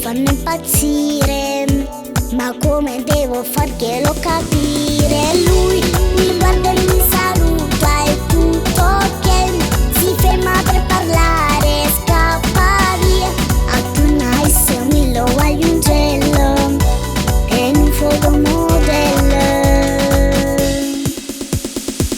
fanno impazzire, ma come devo farglielo capire? Lui mi guarda e mi saluta, è tutto ok, si ferma per parlare, scappa via. A tu nice mi lo voglio un gelo e un fotomodello.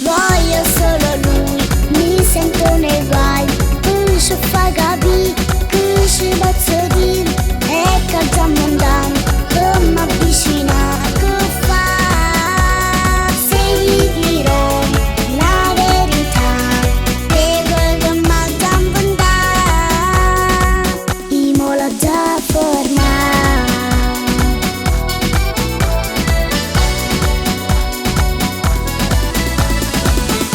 Voglio solo lui, mi sento nei guai, che ci fa capire, che ci posso dire, e che già mondano, che mi avvicina, che fa? Se gli dirò la verità, dico che mi già inventato, io me l'ho già formato.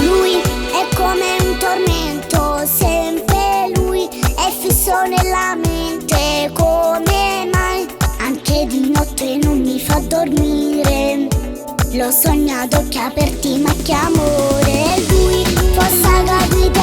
Lui è come un tormento, sempre lui è fisso nella mente, come mai? Anche di notte non mi fa dormire, l'ho sognato occhi aperti ma che amore. Lui fosse capito